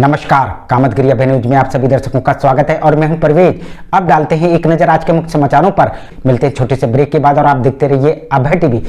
नमस्कार, कामतगिरी अभय न्यूज में आप सभी दर्शकों का स्वागत है और मैं हूं परवेज। अब डालते हैं एक नजर आज के मुख्य समाचारों पर। मिलते हैं छोटे से ब्रेक के बाद और आप देखते रहिए अभय टीवी।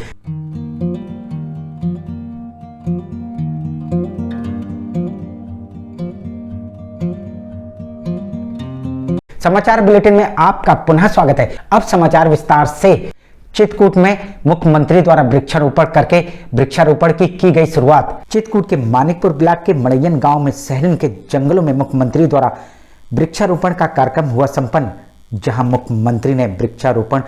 समाचार बुलेटिन में आपका पुनः स्वागत है। अब समाचार विस्तार से। चित्रकूट में मुख्यमंत्री द्वारा वृक्षारोपण की गई शुरुआत। चित्रकूट के मानिकपुर ब्लॉक के मड़ैयन गांव में सहलन के जंगलों में मुख्यमंत्री द्वारा वृक्षारोपण का कार्यक्रम हुआ संपन्न, जहां मुख्यमंत्री ने वृक्षारोपण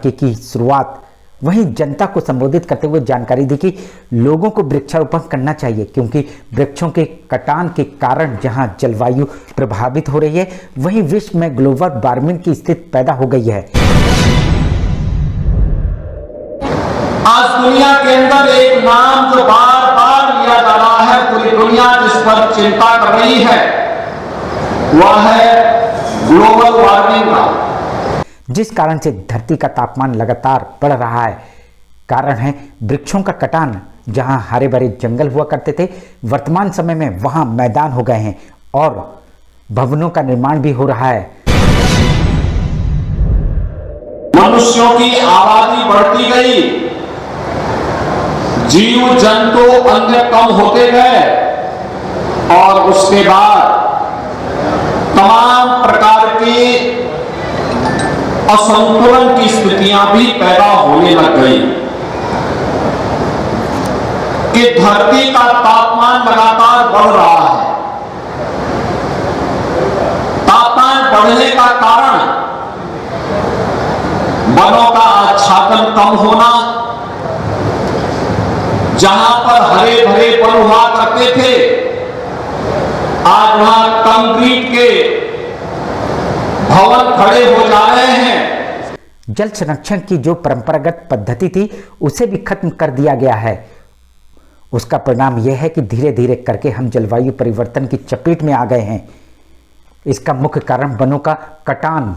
की शुरुआत। वहीं जनता को संबोधित करते हुए जानकारी दी कि लोगों को वृक्षारोपण करना चाहिए, क्योंकि वृक्षों के कटान के कारण जहां जलवायु प्रभावित हो रही है, वहीं विश्व में ग्लोबल वार्मिंग की स्थिति पैदा हो गई है। आज दुनिया के अंदर एक नाम जो बार बार लिया जा रहा है, पूरी दुनिया जिस पर चिंता कर रही है, वह है ग्लोबल वार्मिंग का, जिस कारण से धरती का तापमान लगातार बढ़ रहा है। कारण है वृक्षों का कटान। जहां हरे भरे जंगल हुआ करते थे, वर्तमान समय में वहां मैदान हो गए हैं और भवनों का निर्माण भी हो रहा है। मनुष्यों की आबादी बढ़ती गई, जीव जंतु अन्य कम होते गए और उसके बाद तमाम प्रकार की असंतुलन की स्थितियां भी पैदा होने लग गई कि धरती का तापमान लगातार बढ़ रहा है। तापमान बढ़ने का कारण वनों का आच्छादन कम होना। जहां पर हरे भरे वन हुआ करते थे, आज वहां कंक्रीट के भवन खड़े हो जा रहे हैं। जल संरक्षण की जो परंपरागत पद्धति थी, उसे भी खत्म कर दिया गया है। उसका परिणाम यह है कि धीरे धीरे करके हम जलवायु परिवर्तन की चपेट में आ गए हैं। इसका मुख्य कारण वनों का कटान।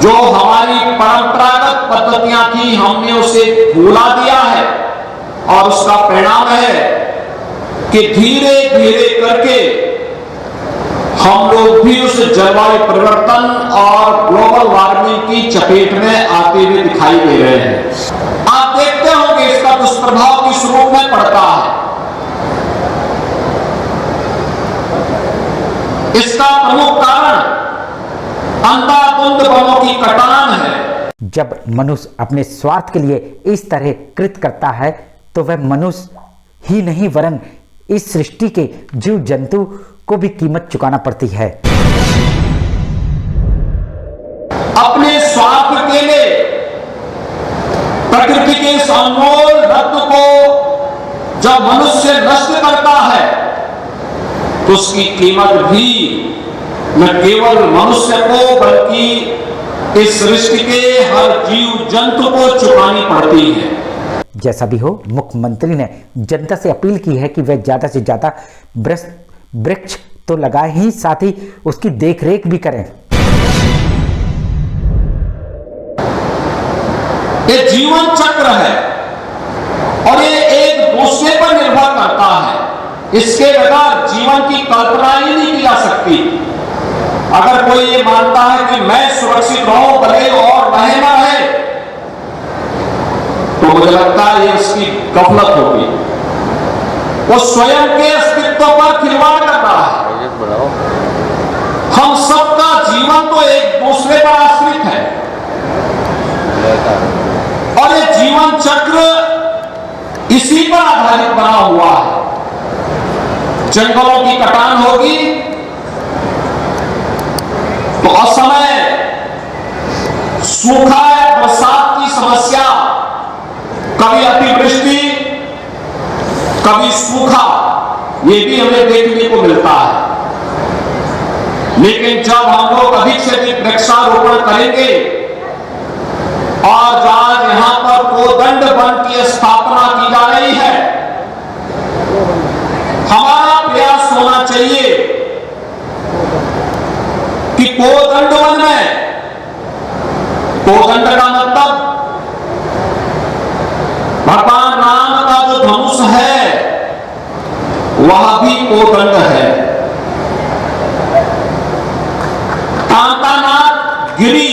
जो हमारी परंपरागत पद्धतियां थी, हमने उसे भुला दिया है और उसका परिणाम है कि धीरे धीरे करके हम लोग भी उस जलवायु परिवर्तन और ग्लोबल वार्मिंग की चपेट में आते हुए दिखाई दे रहे हैं। आप देखते होंगे इसका दुष्प्रभाव किस रूप में पड़ता है। इसका प्रमुख कारण अंधाधुंध वनों की कटान है। जब मनुष्य अपने स्वार्थ के लिए इस तरह कृत करता है, तो वह मनुष्य ही नहीं वरन इस सृष्टि के जीव जंतु को भी कीमत चुकाना पड़ती है। अपने स्वार्थ के लिए प्रकृति के इस अनमोल रत्न को जब मनुष्य नष्ट करता है, तो उसकी कीमत भी न केवल मनुष्य को बल्कि इस सृष्टि के हर जीव जंतु को चुकानी पड़ती है। जैसा भी हो, मुख्यमंत्री ने जनता से अपील की है कि वह ज्यादा से ज्यादा वृक्ष तो लगाए ही, साथ ही उसकी देखरेख भी करें। ये जीवन चक्र है और ये एक दूसरे पर निर्भर करता है। इसके बगैर जीवन की कल्पना ही नहीं की जा सकती। अगर कोई ये मानता है कि मैं सुरक्षित रहूं भले और रहे ना रहे, तो मुझे लगता है ये उसकी गफलत होगी। वो स्वयं के अस्तित्व पर खिलवाड़ कर रहा है। हम सबका जीवन तो एक दूसरे पर आश्रित है और ये जीवन चक्र इसी पर आधारित बना हुआ है। जंगलों की कटान होगी तो असमय सूखा, बरसात की समस्या, कभी अतिवृष्टि, कभी सूखा, ये भी हमें देखने को मिलता है। लेकिन जब हम लोग अधिक से अधिक वृक्षारोपण करेंगे और आज यहां पर कोदंड वन की स्थापना की जा रही है, हमारा प्रयास होना चाहिए कि कोदंड वन में, कोदंड का मतलब भगवान राम का जो धनुष है, वह भी कोदंड है। कांतानाथ गिरी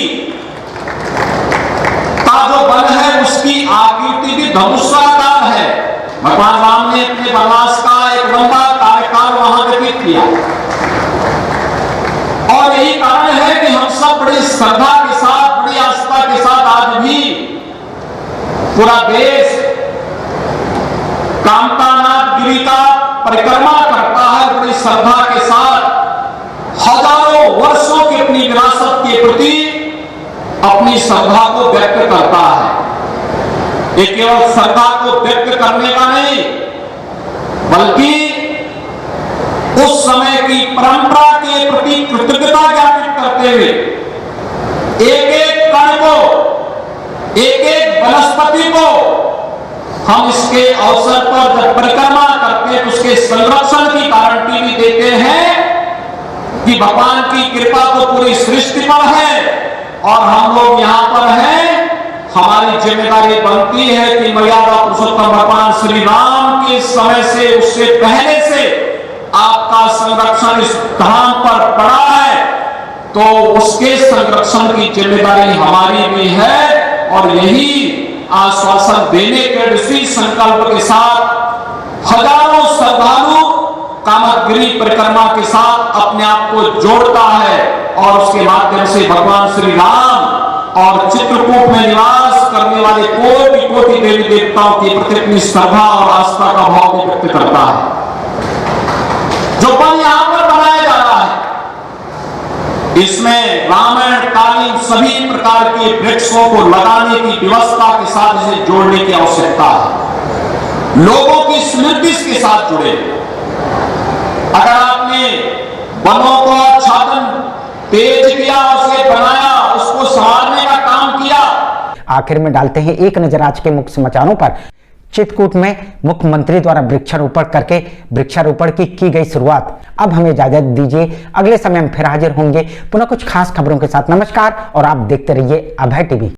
का जो वन है उसकी आकृति भी धनुषाकार है। भगवान राम ने अपने वनवास का एक लंबा कार्यकाल वहां व्यतीत किया और यही कारण है कि हम सब बड़ी श्रद्धा के साथ, बड़ी आस्था के साथ आज भी पूरा देश कांतानाथ गिरी का परिक्रमा करता है। बड़ी श्रद्धा के साथ हजारों वर्षों की अपनी विरासत के प्रति अपनी श्रद्धा को व्यक्त करता है। ये केवल श्रद्धा को व्यक्त करने का नहीं, बल्कि उस समय की परंपरा के प्रति कृतज्ञता ज्ञापित करते हुए एक एक कण को, एक एक वनस्पति को हम इसके अवसर पर जब परिक्रमा करते हैं तो उसके संरक्षण की गारंटी भी देते हैं कि भगवान की कृपा तो पूरी सृष्टि पर है और हम लोग यहां पर हैं। हमारी जिम्मेदारी बनती है कि मर्यादा पुरुषोत्तम भगवान श्री राम के समय से, उससे पहले से आपका संरक्षण इस धाम पर पड़ा है, तो उसके संरक्षण की जिम्मेदारी हमारी भी है। और यही आश्वासन देने के इसी संकल्प के साथ हजारों श्रद्धालु कामदगिरी परिक्रमा के साथ अपने आप को जोड़ता है और उसके माध्यम से भगवान श्री राम और चित्रकूट में निवास करने वाले कोटि कोटि देवी देवताओं के प्रति अपनी श्रद्धा और आस्था का भाव भी व्यक्त करता है। जो वन यहां पर बनाया जा रहा है, इसमें रामायण कालीन सभी प्रकार के वृक्षों को लगाने की व्यवस्था के साथ इसे जोड़ने की आवश्यकता है। लोगों की स्मृति इसके साथ जुड़े। अगर आपने वनों को आच्छादन तेज किया, उसे बनाया, उसको संवारने का काम किया। आखिर में डालते हैं एक नजर आज के मुख्य समाचारों पर। चित्रकूट में मुख्यमंत्री द्वारा वृक्षारोपण करके वृक्षारोपण की गई शुरुआत। अब हमें इजाजत दीजिए, अगले समय हम फिर हाजिर होंगे पुनः कुछ खास खबरों के साथ। नमस्कार और आप देखते रहिए अभय टीवी।